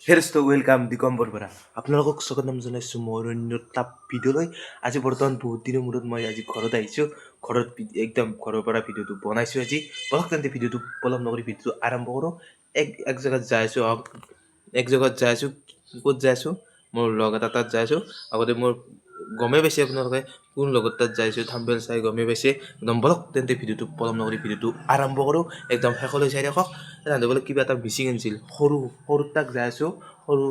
Here's the welcome Digambar Bora আপোনালোকক স্বাগতম জনাইছোঁ মোৰ অন্য এটা ভিডিঅ'লৈ আজি বৰ্তমান বহুত দিনৰ মূৰত মই আজি ঘৰত আহিছোঁ ঘৰত একদম ঘৰৰ পৰা ভিডিঅ'টো বনাইছোঁ আজি বলক তেন্তে ভিডিঅ'টো পলম নকৰি ভিডিঅ'টো আৰম্ভ কৰোঁ এক জেগাত যাই আছোঁ এক জেগাত যাই আছোঁ ক'ত যাই আছোঁ মোৰ লগ এটা তাত যাই আছোঁ আগতে মোৰ গমেই পাইছে আপোনালোকে কোন লগত তাত যাই আছোঁ থাম্বনেল চাই গমেই পাইছে একদম বলক তেন্তে ভিডিঅ'টো পলম নকৰি ভিডিঅ'টো আৰম্ভ কৰোঁ একদম শেষলৈ চাই ৰাখক ৰান্ধবলৈ কিবা এটা মিচিং আনিছিল সৰু তাক যাই আছোঁ সৰু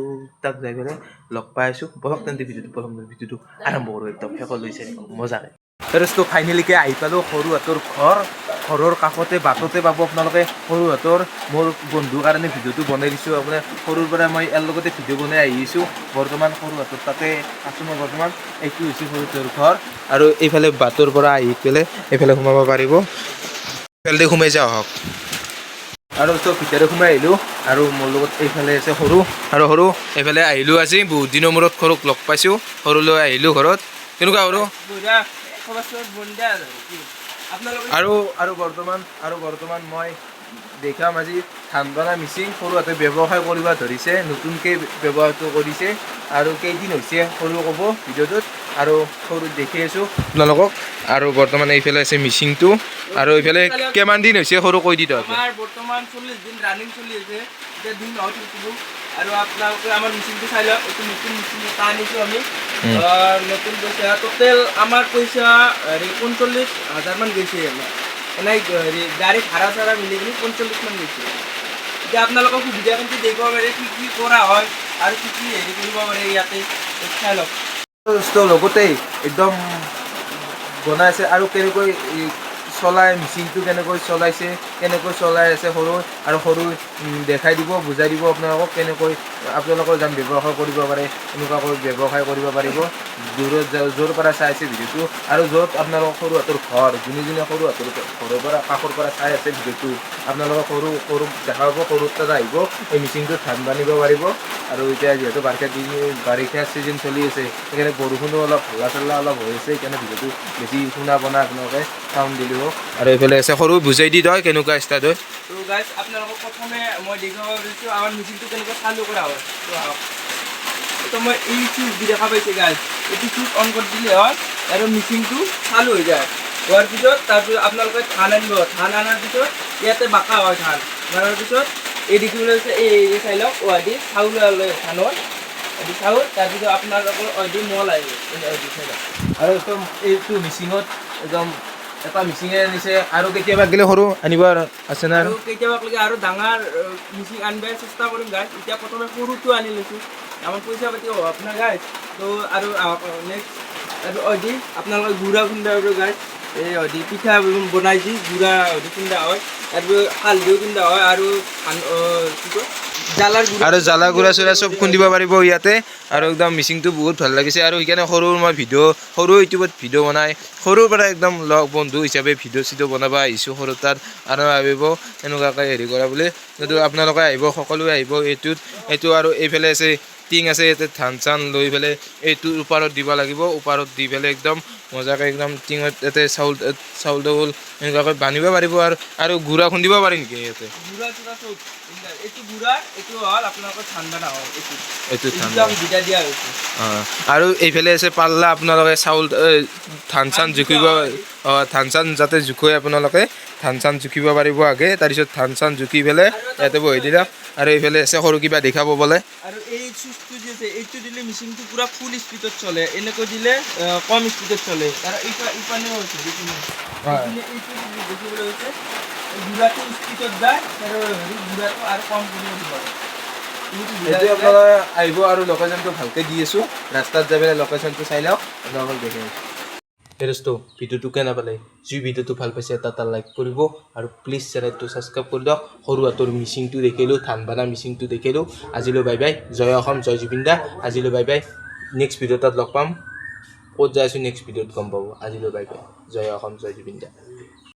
তাক যাই পেলাই লগ পাই আছোঁ বলক তেন্তে ভিডিঅ'টো আৰম্ভ কৰোঁ একদম শেষলৈ চাই ৰাখক মজাকৈ তাৰপিছত ফাইনেলিকৈ আহি পালোঁ সৰুহঁতৰ ঘৰৰ কাষতে বাটতে পাব আপোনালোকে সৰুহঁতৰ মোৰ বন্ধুৰ কাৰণে ভিডিঅ'টো বনাই দিছোঁ আপোনাৰ সৰুৰ পৰা মই ইয়াৰ লগতে ভিডিঅ' বনাই আহিছোঁ বৰ্তমান সৰুহঁতৰ তাতে আছোঁ মই বৰ্তমান এইটো হৈছে সৰুহঁতৰ ঘৰ আৰু এইফালে বাটৰ পৰা আহি পেলাই এইফালে সোমাব পাৰিব এইফালে সোমাই যাওঁ আহক আৰু চব ভিতৰে সোমাই আহিলোঁ আৰু মোৰ লগত এইফালে আছে সৰু এইফালে আহিলোঁ আজি বহুত দিনৰ মূৰত সৰুক লগ পাইছোঁ সৰুলৈ আহিলোঁ ঘৰত কেনেকুৱা সৰু আৰু বৰ্তমান মই দেখাম আজি ধান বনা মিচিং সৰুহঁতে ব্যৱসায় কৰিব ধৰিছে নতুনকৈ ব্যৱসায়টো কৰিছে আৰু কেইদিন হৈছে সৰু ক'ব ভিডিঅ'টোত আৰু সৰু দেখি আছোঁ আপোনালোকক আৰু বৰ্তমান এইফালে আছে মিচিংটো আৰু এইফালে কিমান দিন হৈছে সৰু কৈ দি তহঁতে বৰ্তমান 40 দিন ৰানিং চলি আছে এতিয়া দিন নহয় থাকিব আৰু আপোনালোকে আমাৰ মিচিংটো চাই লওক এইটো নতুন মিচিং এটা আনিছোঁ আমি নতুন পইচা টোটেল আমাৰ পইচা 45,000 মান গৈছে এনে গাড়ী ভাড়া চাড়া মিলি কিনি 45 মান গৈছে এতিয়া আপোনালোকক সুবিধা কিন্তু দেখিব পাৰে কি কি কৰা হয় আৰু কি কি হেৰি কৰিব পাৰে ইয়াতে চাই লওক লগতে একদম বনাইছে আৰু কেনেকৈ চলাই মিচিংটো কেনেকৈ চলাইছে কেনেকৈ চলাই আছে সৰু আৰু সৰু দেখাই দিব বুজাই দিব আপোনালোকক কেনেকৈ আপোনালোকৰ যেন ব্যৱসায় কৰিব পাৰে এনেকুৱাকৈ ব্যৱসায় কৰিব পাৰিব দূৰত য'ৰ পৰা চাই আছে ভিডিঅ'টো আৰু য'ত আপোনালোকৰ সৰুহঁতৰ ঘৰ যোনে সৰুহঁতৰ ঘৰৰ পৰা কাষৰ পৰা চাই আছে ভিডিঅ'টো আপোনালোকক সৰু দেখা পাব সৰুৰ তাত আহিব এই মিচিংটোত ধান বান্ধিব পাৰিব আৰু এতিয়া যিহেতু বাৰিষা ছিজন চলি আছে সেইকাৰণে বৰষুণো অলপ হাল্লা চাল্লা অলপ হৈ আছে সেইকাৰণে ভিডিঅ'টো বেছি শুনা বনা আপোনালোকে চাউণ্ড দিলেও আৰু এইফালে আছে সৰু বুজাই দি তই কেনেকুৱা ষ্টাৰ্ট হয় তো গাইজ আপোনালোকক প্ৰথমে মই দেখাব বিচাৰিছোঁ আমাৰ মিচিংটো কেনেকৈ চালু কৰা হয় তো আহক তো মই এই চুইচ দি দেখা পাইছে গাইজ এইটো চুইচ অন কৰি দিলে হয় আৰু মিচিংটো চালু হৈ যায় হোৱাৰ পিছত তাৰপিছত আপোনালোকে ধান আনিব ধান অনাৰ পিছত ইয়াতে বাকা হয় ধান মাৰাৰ পিছত এই দেখিবলৈ হৈছে এই চাই লওক দি চাউল ধানৰ চাউল তাৰপিছত আপোনালোকৰ দি মল আহিব আৰু একদম এইটো মিচিঙত একদম এটা মিচিঙে আনিছে আৰু কেতিয়াবা গ'লে সৰু আনিব আছে না আৰু কেতিয়াবা আৰু ডাঙৰ মিচিং আনিব চেষ্টা কৰিম গাইজ এতিয়া প্ৰথমে সৰুটো আনি লৈছোঁ আমাৰ পইচা পাতি অভাৱ নাই গাইজ তো আৰু নেক্সট আৰু আপোনালোকে গুড়া খুন্দা গাইজ এই পিঠা বনাই দি গুড়া খুন্দা হয় তাৰপিছত হালধিও খুন্দা হয় আৰু কি কয় জ্বালা গুড়া চুৰা চব খুন্দিব পাৰিব ইয়াতে আৰু একদম মিচিংটো বহুত ভাল লাগিছে আৰু সেইকাৰণে সৰুৰ মই সৰু ইউটিউবত ভিডিঅ' বনাই সৰুৰ পৰা একদম লগ বন্ধু হিচাপে ভিডিঅ' বনাব আহিছোঁ সৰু তাত আৰু ভাবিব এনেকুৱাকৈ হেৰি কৰা বুলি কিন্তু আপোনালোকে আহিব সকলোৱে আহিব এইটো আৰু এইফালে আছে টিং আছে ইয়াতে ধান চান লৈ পেলাই এইটোৰ ওপৰত দিব লাগিব ওপৰত দি পেলাই একদম মজাকৈ একদম টিঙত ইয়াতে চাউল তাউল এনেকুৱাকৈ বান্ধিব পাৰিব আৰু গুড়া খুন্দিব পাৰি নেকি ইয়াতে আৰু এইফালে আছে পাল্লা আপোনালোকে চাউল ধান চান জুখিব ধান চান যাতে জোখে আপোনালোকে ধান চান জুখিব পাৰিব আগে তাৰপিছত ধান চান জুখি পেলাই ইয়াতে বহি দিলাক আৰু এইফালে আছে সৰু কিবা দেখাব বোলে আৰু এই চুইচটো যে আছে এইটো দিলে মেচিনটো পুৰা ফুল স্পীডত চলে এনেকৈ দিলে কম স্পীডত চলে আৰু ইপানেও হৈছে দেখিবলৈ হৈছে গুড়াটো স্পীডত যায় আৰু গুড়াটো আৰু কম কৰিব দিব এইটো আপোনালোকে আহিব আৰু লোকেশ্যনটো ভালকৈ দি আছোঁ ৰাস্তাত যাই পেলাই লোকেশ্যনটো চাই লওক আপোনালোকক দেখি হেৰষ্টটো ভিডিঅ'টো কেনে পালে যি ভিডিঅ'টো ভাল পাইছে এটা লাইক কৰিব আৰু প্লিজ চেনেলটো ছাবস্ক্ৰাইব কৰি দিয়ক সৰুহঁতৰ মিচিংটো দেখিলোঁ ধান বানা মিচিংটো দেখিলোঁ আজিলৈ বাই বাই জয় অসম জয় জুবিন দা আজিলৈ বাই বাই নেক্সট ভিডিঅ' তাত লগ পাম ক'ত যাই আছোঁ নেক্সট ভিডিঅ'ত গম পাব আজিলৈ বাই বাই জয় অসম জয় জুবিন দা